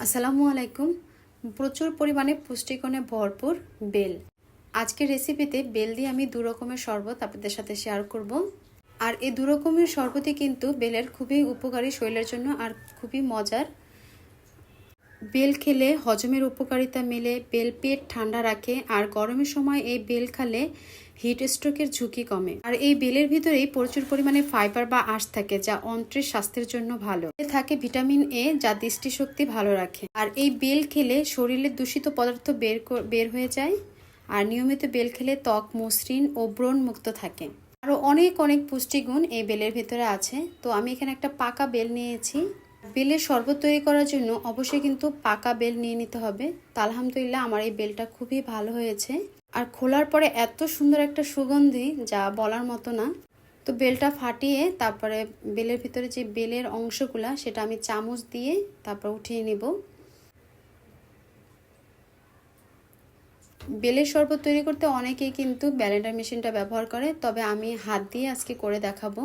আসসালামু আলাইকুম। প্রচুর পরিমাণে পুষ্টিগুণে ভরপুর বেল। আজকের রেসিপিতে বেল দিয়ে আমি দু রকমের শরবত আপনাদের সাথে শেয়ার করব। আর এই দু রকমের শরবতই কিন্তু বেলের খুবই উপকারী শরীরের জন্য আর খুবই মজার। বেল খেলে হজমের উপকারিতা মেলে, বেল পেট ঠান্ডা রাখে, আর গরমের সময় এই বেল খেলে হিট স্ট্রোকের ঝুঁকি কমে। আর এই বেলের ভিতরেই প্রচুর পরিমাণে ফাইবার বা আঁশ থাকে, যা অন্ত্রের স্বাস্থ্যের জন্য ভালো। থাকে ভিটামিন এ, যা দৃষ্টিশক্তি ভালো রাখে। আর এই বেল খেলে শরীরের দূষিত পদার্থ বের হয়ে যায়। আর নিয়মিত বেল খেলে ত্বক মসৃণ ও ব্রণ মুক্ত থাকে। আরও অনেক অনেক পুষ্টিগুণ এই বেলের ভিতরে আছে। তো আমি এখানে একটা পাকা বেল নিয়েছি। বেলের শরবত তৈরি করার জন্য অবশ্যই কিন্তু পাকা বেল নিয়ে নিতে হবে। তো আলহামদুলিল্লাহ আমার এই বেলটা খুবই ভালো হয়েছে। আর খোলার পরে এত সুন্দর একটা সুগন্ধি, যা বলার মতো না। তো বেলটা ফাটিয়ে তারপরে বেলের ভিতরে যে বেলের অংশগুলা, সেটা আমি চামচ দিয়ে তারপর উঠিয়ে নিব। বেলের শরবত তৈরি করতে অনেকেই কিন্তু ব্লেন্ডার মেশিনটা ব্যবহার করে, তবে আমি হাত দিয়ে আজকে করে দেখাবো।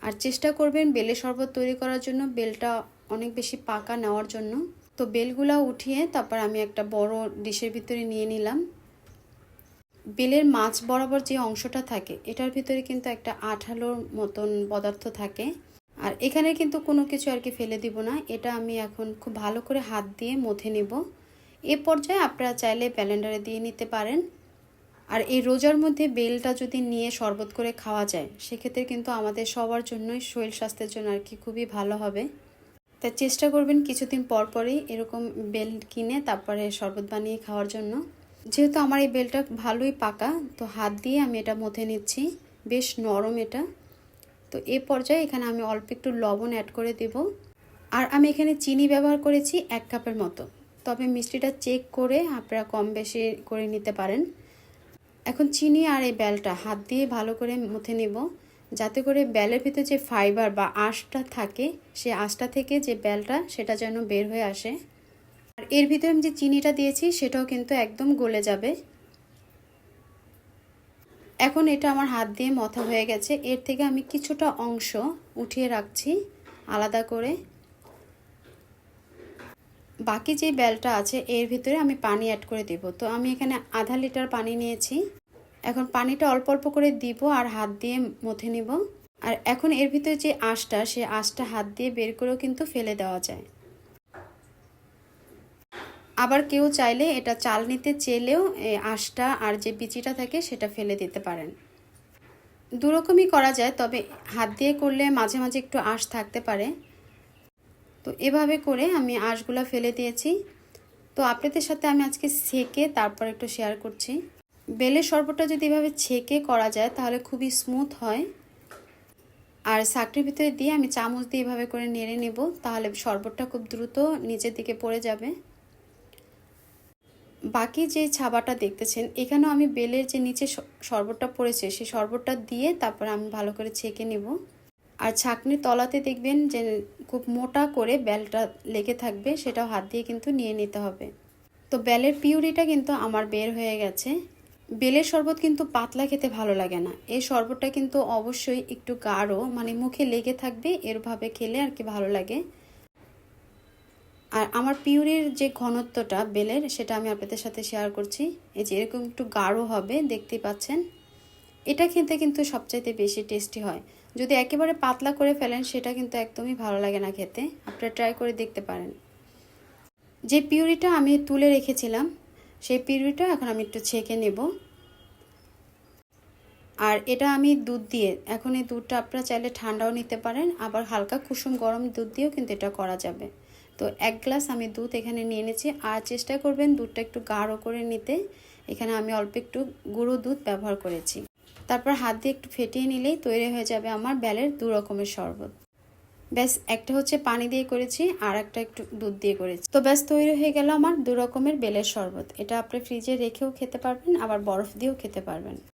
আর চেষ্টা করবেন বেলের শরবত তৈরি করার জন্য বেলটা অনেক বেশি পাকা নেওয়ার জন্য। তো বেলগুলা উঠিয়ে তারপর আমি একটা বড় ডিশের ভিতরে নিয়ে নিলাম। বেলের মাছ বরাবর যে অংশটা থাকে, এটার ভিতরে কিন্তু একটা আঠালোর মতন পদার্থ থাকে। আর এখানে কিন্তু কোনো কিছু আর কি ফেলে দিব না। এটা আমি এখন খুব ভালো করে হাত দিয়ে মথে নেব। এ পর্যায়ে আপনারা চাইলে ব্লেন্ডারে দিয়ে নিতে পারেন। আর এই রোজার মধ্যে বেলটা যদি নিয়ে শরবত করে খাওয়া যায়, সেক্ষেত্রে কিন্তু আমাদের সবার জন্যই শরীর স্বাস্থ্যের জন্য আর কি খুবই ভালো হবে। তাই চেষ্টা করবেন কিছুদিন পর পরই এরকম বেল কিনে তারপরে শরবত বানিয়ে খাওয়ার জন্য। যেহেতু আমার এই বেলটা ভালোই পাকা, তো হাত দিয়ে আমি এটা মথে নিচ্ছি। বেশ নরম এটা। তো এ পর্যায়ে এখানে আমি অল্প একটু লবণ অ্যাড করে দেব। আর আমি এখানে চিনি ব্যবহার করেছি 1 কাপের মতো। তবে মিষ্টিটা চেক করে আপনারা কম বেশি করে নিতে পারেন। এখন চিনি আর এই বেলটা হাত দিয়ে ভালো করে মুথে নেব, যাতে করে বেলের ভিতরে যে ফাইবার বা আঁশটা থাকে, সেই আঁশটা থেকে যে বেলটা সেটা যেন বের হয়ে আসে। আর এর ভিতরে আমি যে চিনিটা দিয়েছি সেটাও কিন্তু একদম গলে যাবে। এখন এটা আমার হাত দিয়ে মথা হয়ে গেছে। এর থেকে আমি কিছুটা অংশ উঠিয়ে রাখছি আলাদা করে। বাকি যে বেলটা আছে এর ভিতরে আমি পানি অ্যাড করে দেব। তো আমি এখানে আধা লিটার পানি নিয়েছি। এখন পানিটা অল্প অল্প করে দিব আর হাত দিয়ে মথে নিব। আর এখন এর ভিতরে যে আঁশটা, সেই আঁশটা হাত দিয়ে বের করেও কিন্তু ফেলে দেওয়া যায়। আবার কেউ চাইলে এটা চালনিতে চেলেও আঁশটা আর যে বিচিটা থাকে সেটা ফেলে দিতে পারেন। দুরকমই করা যায়, তবে হাত দিয়ে করলে মাঝে মাঝে একটু আঁশ থাকতে পারে। তো এভাবে করে আমি আঁশগুলা ফেলে দিয়েছি। তো আপনাদের সাথে আমি আজকে ছেঁকে তারপর একটু শেয়ার করছি। বেলের শরবতটা যদি এভাবে ছেঁকে করা যায় তাহলে খুবই স্মুথ হয়। আর ছাঁকনির ভিতরে দিয়ে আমি চামচ দিয়ে এভাবে করে নেড়ে নেব, তাহলে শরবতটা খুব দ্রুত নিচের দিকে পড়ে যাবে। বাকি যে ছাবাটা দেখতেছেন, এখানেও আমি বেলের যে নিচে শরবতটা পড়েছে সেই শরবতটা দিয়ে তারপর আমি ভালো করে ছেঁকে নেব। আর ছাঁকনির তলাতে দেখবেন যে খুব মোটা করে বেলটা লেগে থাকবে, সেটাও হাত দিয়ে কিন্তু নিয়ে নিতে হবে। তো বেলের পিউরিটা কিন্তু আমার বের হয়ে গেছে। বেলের শরবত কিন্তু পাতলা খেতে ভালো লাগে না। এই শরবতটা কিন্তু অবশ্যই একটু গাঢ়, মানে মুখে লেগে থাকবে, এরভাবে খেলে আর কি ভালো লাগে। আর আমার পিউরির যে ঘনত্বটা বেলের, সেটা আমি আপনাদের সাথে শেয়ার করছি। এই যে এরকম একটু গাঢ় হবে, দেখতেই পাচ্ছেন। এটা খেতে কিন্তু সবচাইতে বেশি টেস্টি হয়। যদি একেবারে পাতলা করে ফেলেন সেটা কিন্তু একদমই ভালো লাগে না খেতে। আপনারা ট্রাই করে দেখতে পারেন। যে পিউরিটা আমি তুলে রেখেছিলাম, সেই পিউরিটা এখন আমি একটু ছেঁকে নেব। আর এটা আমি দুধ দিয়ে, এখন এই দুধটা আপনারা চাইলে ঠান্ডাও নিতে পারেন, আবার হালকা কুসুম গরম দুধ দিয়েও কিন্তু এটা করা যাবে। তো 1 গ্লাস আমি দুধ এখানে নিয়ে নিয়েছি। আর চেষ্টা করবেন দুধটা একটু গাঢ় করে নিতে। এখানে আমি অল্প একটু গুঁড়ো দুধ ব্যবহার করেছি। তারপর হাত দিয়ে একটু ফেটিয়ে নিলেই তৈরি হয়ে যাবে আমার বেলের 2 রকমের শরবত। ব্যাস, একটা হচ্ছে পানি দিয়ে করেছি আর একটা একটু দুধ দিয়ে করেছি। তো ব্যাস তৈরি হয়ে গেল আমার 2 রকমের বেলের শরবত। এটা আপনি ফ্রিজে রেখেও খেতে পারবেন, আবার বরফ দিয়েও খেতে পারবেন।